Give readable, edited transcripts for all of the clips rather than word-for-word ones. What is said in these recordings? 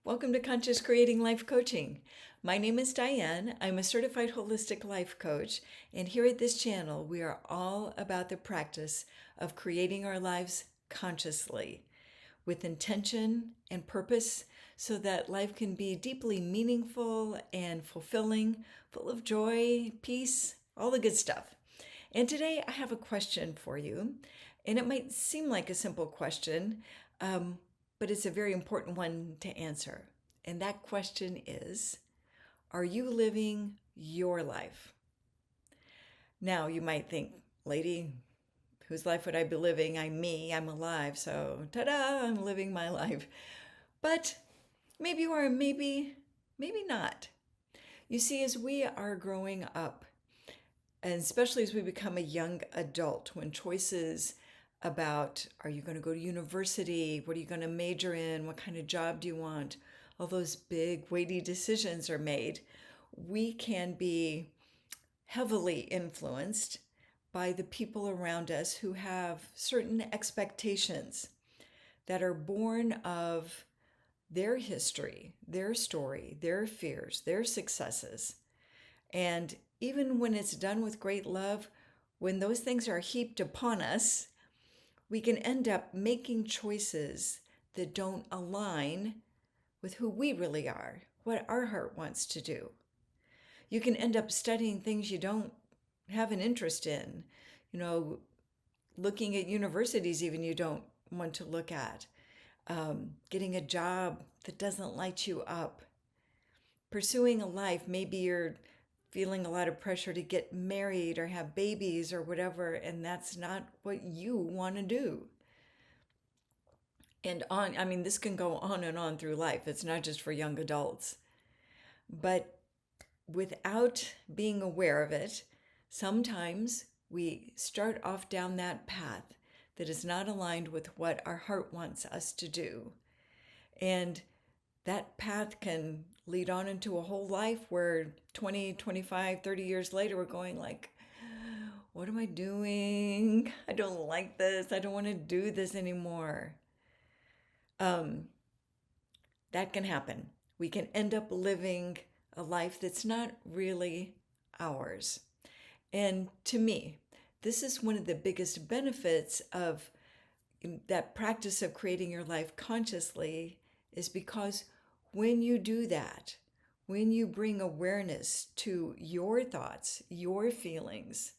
Welcome to Conscious Creating Life Coaching. My name is Diane. I'm a certified holistic life coach, and here at this channel, we are all about the practice of creating our lives consciously with intention and purpose so that life can be deeply meaningful and fulfilling, full of joy, peace, all the good stuff. And today I have a question for you, and it might seem like a simple question, but it's a very important one to answer. And that question is, are you living your life? Now, you might think, lady, whose life would I be living? I'm me, I'm alive, so ta-da, I'm living my life. But maybe you are, maybe not. You see, as we are growing up, and especially as we become a young adult, when choices about are you going to go to university, what are you going to major in, what kind of job do you want, all those big weighty decisions are made, we can be heavily influenced by the people around us who have certain expectations that are born of their history, their story, their fears, their successes. And even when it's done with great love, when those things are heaped upon us, we can end up making choices that don't align with who we really are, what our heart wants to do. You can end up studying things you don't have an interest in, you know, looking at universities even you don't want to look at, getting a job that doesn't light you up, pursuing a life. Maybe you're feeling a lot of pressure to get married or have babies or whatever, and that's not what you want to do. And on, I mean, this can go on and on through life. It's not just for young adults. But without being aware of it, sometimes we start off down that path that is not aligned with what our heart wants us to do. And that path can lead on into a whole life where 20, 25, 30 years later, we're going like, what am I doing? I don't like this. I don't want to do this anymore. That can happen. We can end up living a life that's not really ours. And to me, this is one of the biggest benefits of that practice of creating your life consciously, is because when you do that, when you bring awareness to your thoughts, your feelings,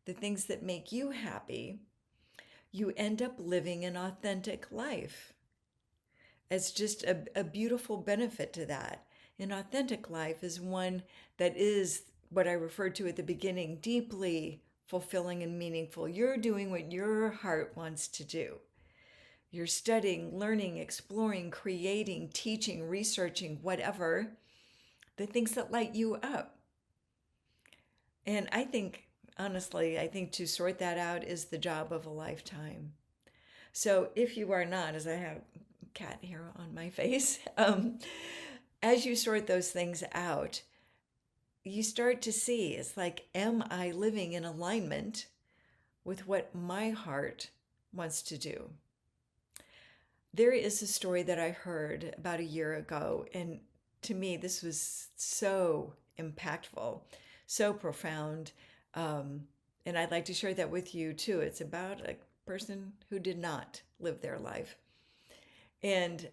the things that make you happy, you end up living an authentic life. It's just a beautiful benefit to that. An authentic life is one that is what I referred to at the beginning, deeply fulfilling and meaningful. You're doing what your heart wants to do. You're studying, learning, exploring, creating, teaching, researching, whatever, the things that light you up. And I think, honestly, I think to sort that out is the job of a lifetime. So if you are not, as I have cat hair on my face, as you sort those things out, you start to see, it's like, am I living in alignment with what my heart wants to do? There is a story that I heard about a year ago, and to me, this was so impactful, so profound. And I'd like to share that with you too. It's about a person who did not live their life. And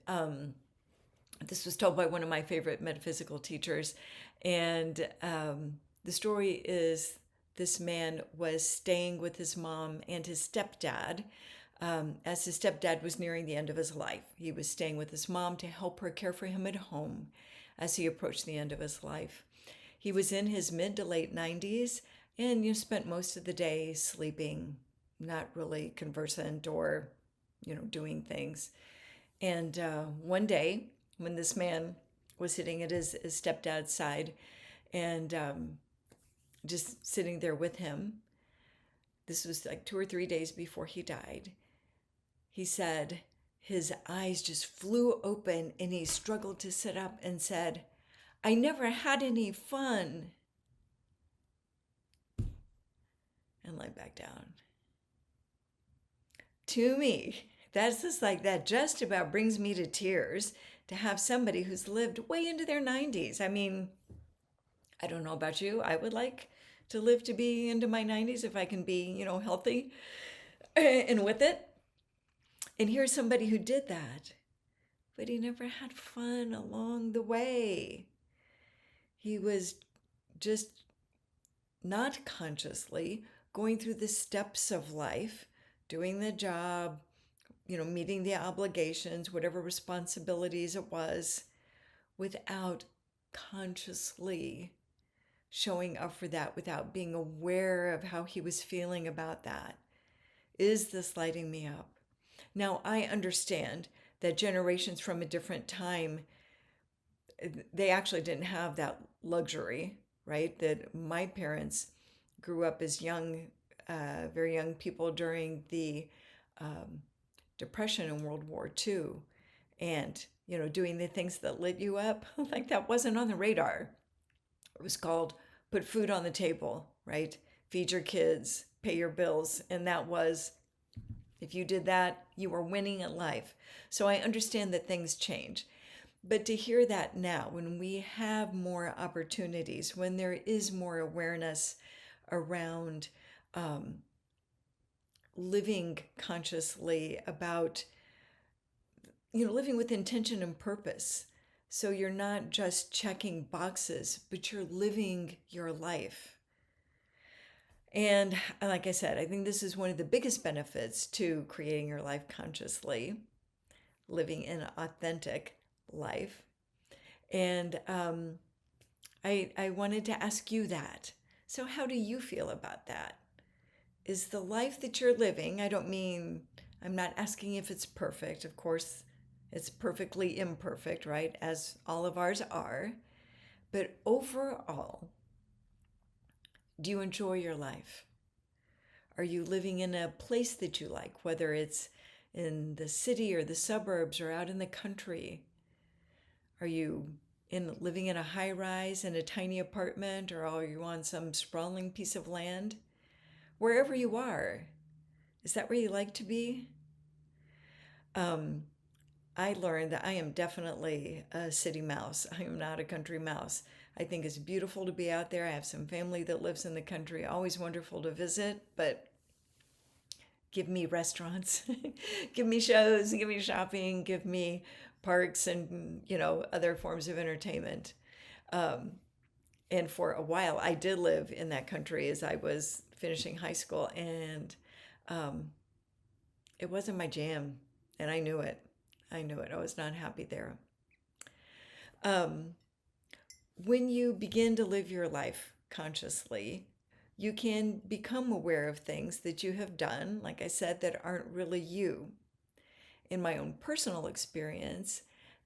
this was told by one of my favorite metaphysical teachers. And the story is this man was staying with his mom and his stepdad as his stepdad was nearing the end of his life. He was staying with his mom to help her care for him at home as he approached the end of his life. He was in his mid to late 90s and spent most of the day sleeping, not really conversant or doing things. And one day, when this man was sitting at his stepdad's side and just sitting there with him, this was like 2 or 3 days before he died, he said his eyes just flew open and he struggled to sit up and said, "I never had any fun," and laid back down. To me, That's just like that just about brings me to tears to have somebody who's lived way into their 90s. I mean, I don't know about you. I would like to live to be into my 90s if I can be, healthy and with it. And here's somebody who did that, but he never had fun along the way. He was just not consciously going through the steps of life, doing the job, meeting the obligations, whatever responsibilities it was, without consciously showing up for that, without being aware of how he was feeling about that. Is this lighting me up? Now, I understand that generations from a different time, they actually didn't have that luxury, right? That my parents grew up as very young people during the um, Depression and World War II. And, doing the things that lit you up, like that wasn't on the radar. It was called put food on the table, right? Feed your kids, pay your bills. And that was, if you did that, you were winning at life. So I understand that things change. But to hear that now, when we have more opportunities, when there is more awareness around living consciously about, living with intention and purpose. So you're not just checking boxes, but you're living your life. And like I said, I think this is one of the biggest benefits to creating your life consciously, living an authentic life. And I wanted to ask you that. So, how do you feel about that? Is the life that you're living, I'm not asking if it's perfect. Of course, it's perfectly imperfect, right? As all of ours are. But overall, do you enjoy your life? Are you living in a place that you like, whether it's in the city or the suburbs or out in the country? Are you living in a high rise in a tiny apartment, or are you on some sprawling piece of land? Wherever you are, is that where you like to be? Um, I learned that I am definitely a city mouse. I am not a country mouse. I think it's beautiful to be out there. I have some family that lives in the country, always wonderful to visit, but give me restaurants, give me shows, give me shopping, give me parks and, other forms of entertainment. Um, and for a while, I did live in that country as I was finishing high school, and um, it wasn't my jam, and I knew it. I knew it. I was not happy there. Um, when you begin to live your life consciously, you can become aware of things that you have done, like I said, that aren't really you. In my own personal experience,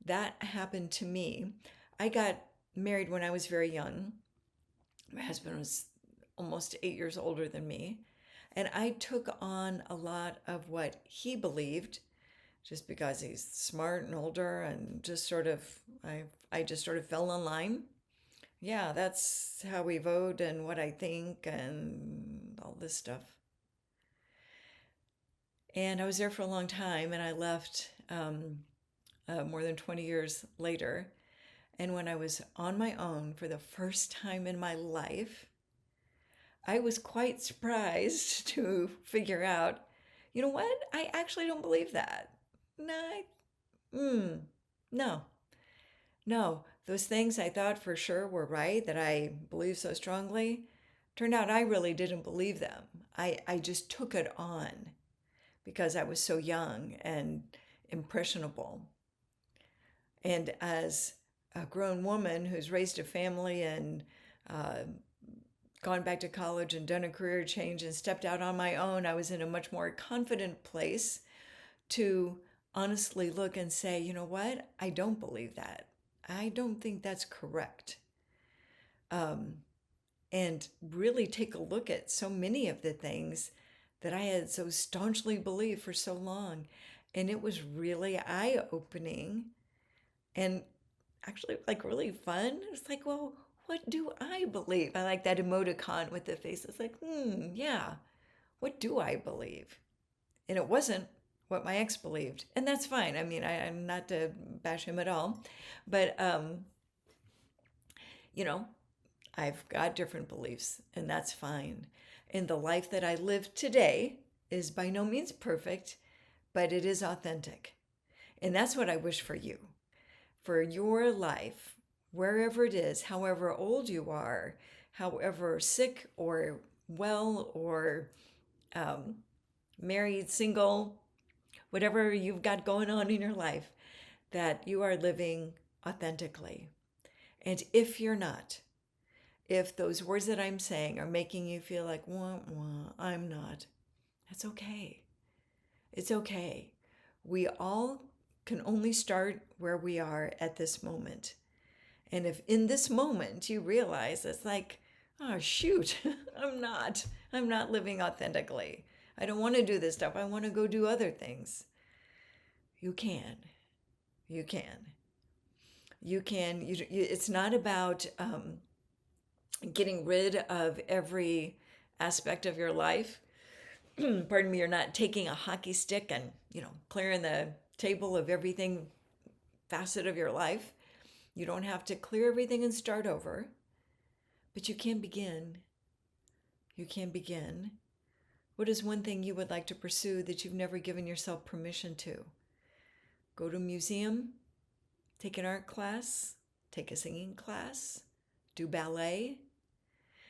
that happened to me. I got married when I was very young. My husband was almost 8 years older than me. And I took on a lot of what he believed just because he's smart and older, and I just sort of fell in line. Yeah, that's how we vote and what I think and all this stuff. And I was there for a long time, and I left more than 20 years later. And when I was on my own for the first time in my life, I was quite surprised to figure out, you know what? I actually don't believe that. No, no, no. Those things I thought for sure were right, that I believed so strongly, turned out I really didn't believe them. I just took it on because I was so young and impressionable. And as a grown woman who's raised a family and uh, gone back to college and done a career change and stepped out on my own, I was in a much more confident place to honestly look and say, you know what? I don't believe that. I don't think that's correct. Um, and really take a look at so many of the things that I had so staunchly believed for so long. And it was really eye opening and actually like really fun. It's like, well, what do I believe? I like that emoticon with the face. It's like, yeah, what do I believe? And it wasn't what my ex believed. And that's fine. I mean, I'm not to bash him at all, but, you know, I've got different beliefs, and that's fine. And the life that I live today is by no means perfect, but it is authentic. And that's what I wish for your life, wherever it is, however old you are, however sick or well or um, married, single, whatever you've got going on in your life, that you are living authentically. And if you're not, if those words that I'm saying are making you feel like, wah, wah, I'm not, that's okay. It's okay. We all can only start where we are at this moment. And if in this moment you realize it's like, oh, shoot, I'm not living authentically. I don't want to do this stuff. I want to go do other things. You can. You can. You can. It's not about getting rid of every aspect of your life. Pardon me, you're not taking a hockey stick and, clearing the table of everything facet of your life. You don't have to clear everything and start over, but you can begin. You can begin. What is one thing you would like to pursue that you've never given yourself permission to? Go to a museum, take an art class, take a singing class, do ballet.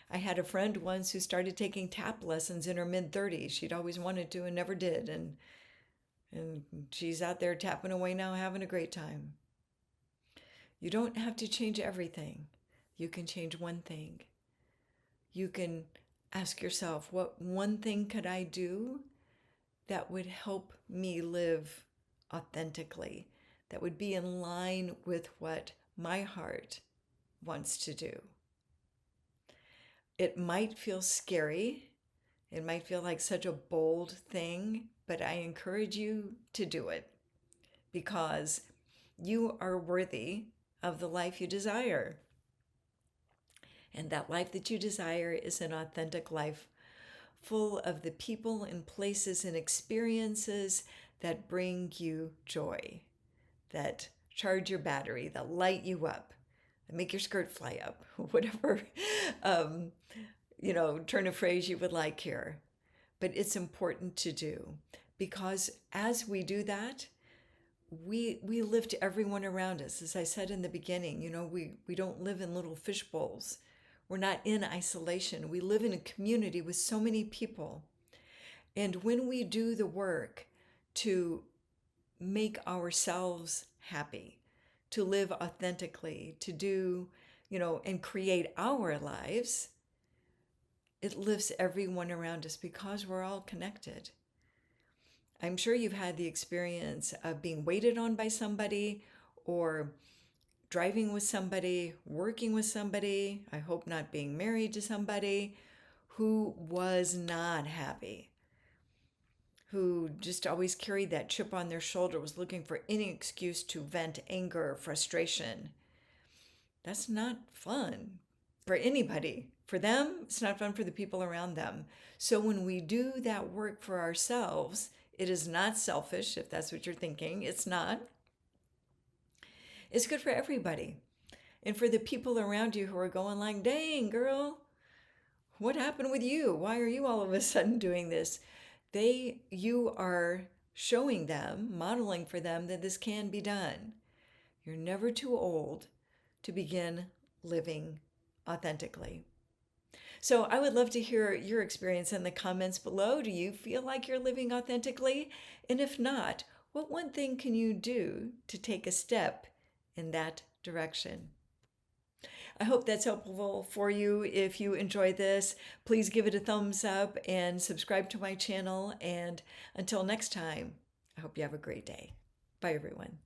I had a friend once who started taking tap lessons in her mid-30s. She'd always wanted to and never did. And she's out there tapping away now, having a great time. You don't have to change everything. You can change one thing. You can ask yourself, what one thing could I do that would help me live authentically, that would be in line with what my heart wants to do? It might feel scary. It might feel like such a bold thing, but I encourage you to do it because you are worthy of the life you desire. And that life that you desire is an authentic life full of the people and places and experiences that bring you joy, that charge your battery, that light you up, that make your skirt fly up, whatever, turn of phrase you would like here. But it's important to do because as we do that, we lift everyone around us. As I said in the beginning, we don't live in little fish bowls. We're not in isolation. We live in a community with so many people. And when we do the work to make ourselves happy, to live authentically, to do, and create our lives, it lifts everyone around us because we're all connected. I'm sure you've had the experience of being waited on by somebody or driving with somebody, working with somebody, I hope not being married to somebody who was not happy, who just always carried that chip on their shoulder, was looking for any excuse to vent anger or frustration. That's not fun for anybody. For them, it's not fun for the people around them. So when we do that work for ourselves, it is not selfish, if that's what you're thinking. It's not. It's good for everybody. And for the people around you who are going like, dang, girl, what happened with you? Why are you all of a sudden doing this? You are showing them, modeling for them that this can be done. You're never too old to begin living authentically. So I would love to hear your experience in the comments below. Do you feel like you're living authentically? And if not, what one thing can you do to take a step in that direction? I hope that's helpful for you. If you enjoyed this, please give it a thumbs up and subscribe to my channel. And until next time, I hope you have a great day. Bye, everyone.